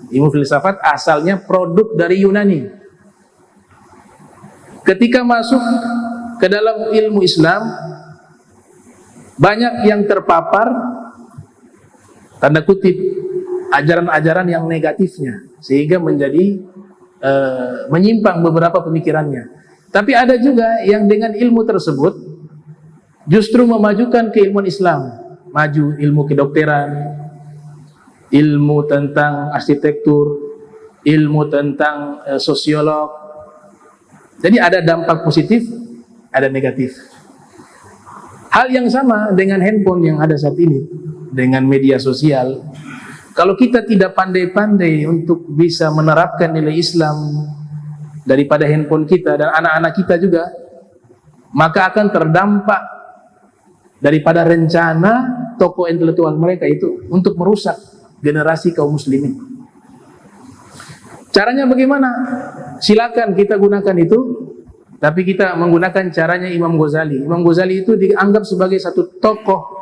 Ilmu filsafat asalnya produk dari Yunani. Ketika masuk ke dalam ilmu Islam, banyak yang terpapar, tanda kutip, ajaran-ajaran yang negatifnya, sehingga menjadi menyimpang beberapa pemikirannya. Tapi ada juga yang dengan ilmu tersebut justru memajukan keilmuan Islam, maju ilmu kedokteran, ilmu tentang arsitektur, ilmu tentang sosiolog. Jadi ada dampak positif, ada negatif. Hal yang sama dengan handphone yang ada saat ini, dengan media sosial. Kalau kita tidak pandai-pandai untuk bisa menerapkan nilai Islam daripada handphone kita dan anak-anak kita juga, maka akan terdampak daripada rencana tokoh intelektual mereka itu untuk merusak generasi kaum muslimin. Caranya bagaimana? Silakan kita gunakan itu, tapi kita menggunakan caranya Imam Ghazali. Imam Ghazali itu dianggap sebagai satu tokoh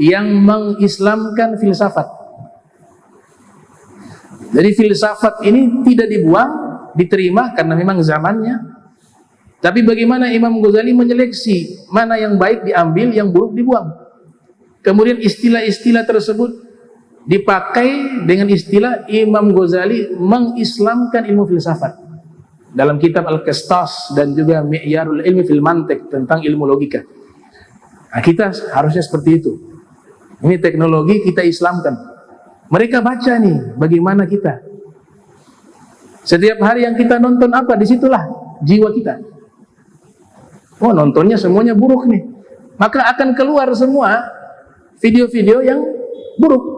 yang mengislamkan filsafat. Jadi filsafat ini tidak dibuang, diterima karena memang zamannya. Tapi bagaimana Imam Ghazali menyeleksi mana yang baik diambil, yang buruk dibuang. Kemudian istilah-istilah tersebut dipakai dengan istilah Imam Ghazali mengislamkan ilmu filsafat dalam kitab Al-Qistas dan juga Mi'yarul Ilmi fil Mantiq tentang ilmu logika. Nah, kita harusnya seperti itu. Ini teknologi kita islamkan. Mereka baca nih, bagaimana kita. Setiap hari yang kita nonton apa, disitulah jiwa kita. Oh, nontonnya semuanya buruk nih. Maka akan keluar semua video-video yang buruk.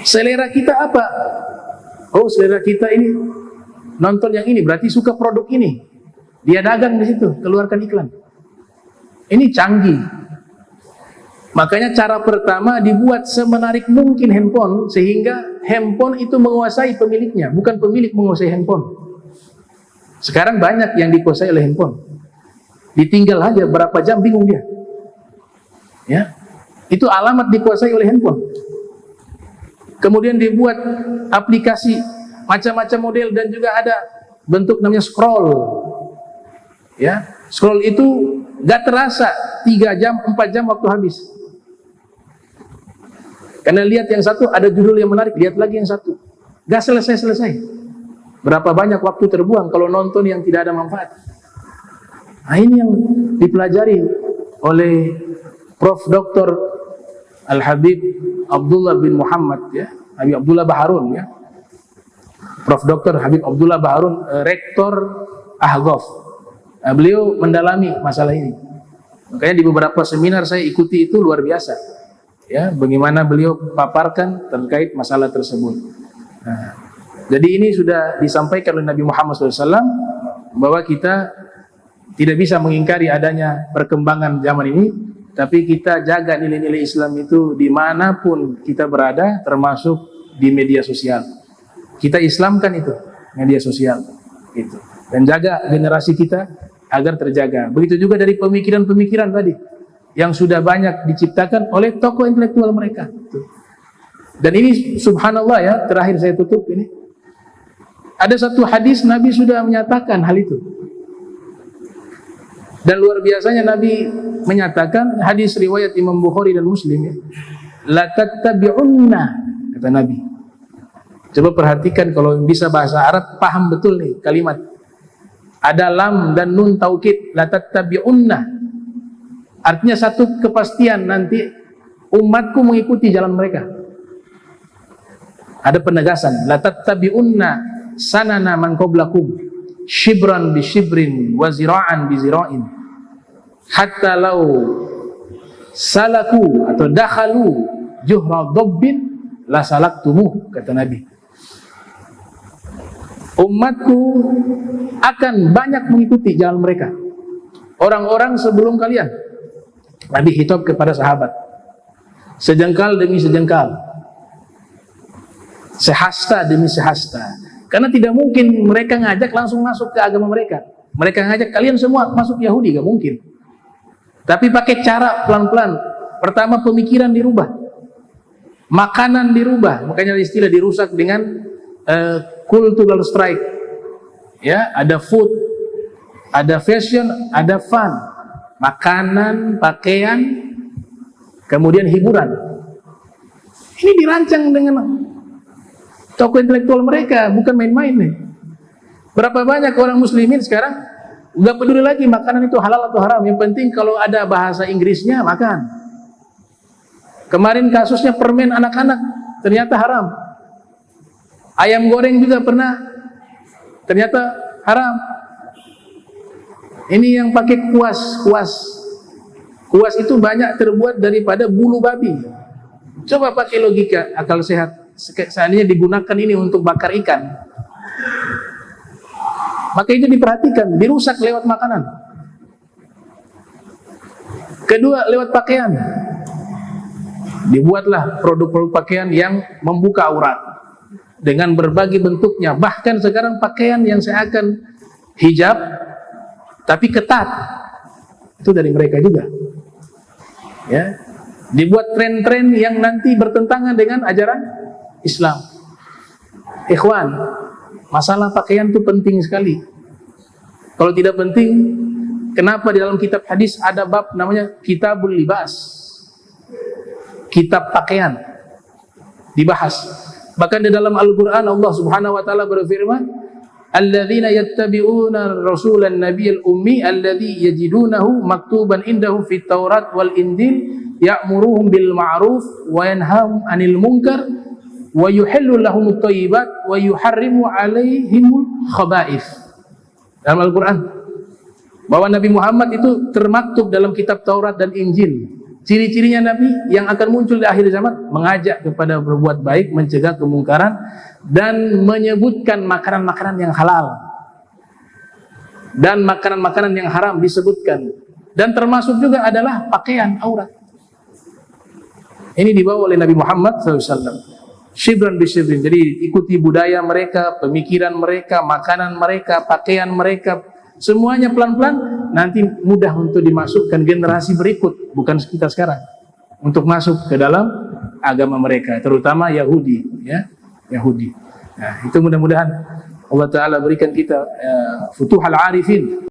Selera kita apa? Oh, selera kita ini nonton yang ini, berarti suka produk ini. Dia dagang di situ, keluarkan iklan. Ini canggih. Makanya cara pertama dibuat semenarik mungkin handphone, sehingga handphone itu menguasai pemiliknya, bukan pemilik menguasai handphone. Sekarang banyak yang dikuasai oleh handphone. Ditinggal aja berapa jam bingung dia. Ya, itu alamat dikuasai oleh handphone. Kemudian dibuat aplikasi macam-macam model dan juga ada bentuk namanya scroll. Ya, scroll itu gak terasa 3 jam, 4 jam waktu habis. Karena lihat yang satu ada judul yang menarik, lihat lagi yang satu. Gak selesai-selesai. Berapa banyak waktu terbuang kalau nonton yang tidak ada manfaat. Nah, ini yang dipelajari oleh Prof. Dr. Al-Habib Abdullah bin Muhammad, ya, Habib Abdullah Baharun, ya, Prof. Dr. Habib Abdullah Baharun, Rektor Ahqaf. Nah, beliau mendalami masalah ini. Makanya di beberapa seminar saya ikuti itu luar biasa, ya, bagaimana beliau paparkan terkait masalah tersebut. Nah, jadi ini sudah disampaikan oleh Nabi Muhammad SAW bahwa kita tidak bisa mengingkari adanya perkembangan zaman ini. Tapi kita jaga nilai-nilai Islam itu dimanapun kita berada, termasuk di media sosial. Kita islamkan itu. media sosial gitu. Dan jaga generasi kita agar terjaga. Begitu juga dari pemikiran-pemikiran tadi yang sudah banyak diciptakan oleh tokoh intelektual mereka. Dan ini subhanallah ya, terakhir saya tutup ini. Ada satu hadis Nabi sudah menyatakan hal itu. Dan luar biasanya Nabi menyatakan, hadis riwayat Imam Bukhari dan Muslim ya, la tattabi'unna, kata Nabi. Coba perhatikan, kalau bisa bahasa Arab paham betul nih kalimat. Ada lam dan nun taukid, la tattabi'unna. Artinya satu kepastian, nanti umatku mengikuti jalan mereka. Ada penegasan, la tattabi'unna sanana man qablakum, shibran bi shibrin wa zira'an bi zira'in, hatta law salaku atau dakhalu juhra dhabbin la salaktumuh, kata Nabi. Umatku akan banyak mengikuti jalan mereka, orang-orang sebelum kalian. Nabi hitab kepada sahabat, sejengkal demi sejengkal, sehasta demi sehasta. Karena tidak mungkin mereka ngajak langsung masuk ke agama mereka. Mereka ngajak kalian semua masuk Yahudi, gak mungkin. Tapi pakai cara pelan-pelan. Pertama pemikiran dirubah, makanan dirubah, makanya istilah dirusak dengan cultural strike. Ya, ada food, ada fashion, ada fun, makanan, pakaian, kemudian hiburan. Ini dirancang dengan tokoh intelektual mereka, bukan main-main nih. Berapa banyak orang muslimin sekarang nggak peduli lagi makanan itu halal atau haram, yang penting kalau ada bahasa Inggrisnya makan. Kemarin kasusnya permen anak-anak ternyata haram. Ayam goreng juga pernah ternyata haram. Ini yang pakai kuas itu banyak terbuat daripada bulu babi. Coba pakai logika akal sehat, seandainya digunakan ini untuk bakar ikan, maka itu diperhatikan, dirusak lewat makanan. Kedua, lewat pakaian. Dibuatlah produk-produk pakaian yang membuka aurat dengan berbagai bentuknya. Bahkan sekarang pakaian yang seakan hijab tapi ketat, itu dari mereka juga. Ya, dibuat tren-tren yang nanti bertentangan dengan ajaran Islam. Ikhwan, masalah pakaian itu penting sekali. Kalau tidak penting, kenapa di dalam kitab hadis ada bab namanya Kitabul Libas, kitab pakaian, dibahas. Bahkan di dalam Al-Quran Allah subhanahu wa ta'ala berfirman, alladzina yattabi'una rasulan nabiyal ummi alladzi yajidunahu maktuban indahum fit taurat wal injil ya'muruhum bil ma'ruf wa yanhahum 'anil munkar wa yuhillu lahumut thayyibat wa yuharrimu 'alaihimul khaba'ith. Dalam Al-Quran bahwa Nabi Muhammad itu termaktub dalam kitab Taurat dan Injil. Ciri-cirinya Nabi yang akan muncul di akhir zaman, mengajak kepada berbuat baik, mencegah kemungkaran, dan menyebutkan makanan-makanan yang halal dan makanan-makanan yang haram disebutkan. Dan termasuk juga adalah pakaian aurat. Ini dibawa oleh Nabi Muhammad SAW, shibran bi shibrin. Jadi ikuti budaya mereka, pemikiran mereka, makanan mereka, pakaian mereka, semuanya pelan-pelan nanti mudah untuk dimasukkan generasi berikut, bukan kita sekarang, untuk masuk ke dalam agama mereka, terutama Yahudi, ya, Yahudi. Nah, itu mudah-mudahan Allah Ta'ala berikan kita futuhal arifin.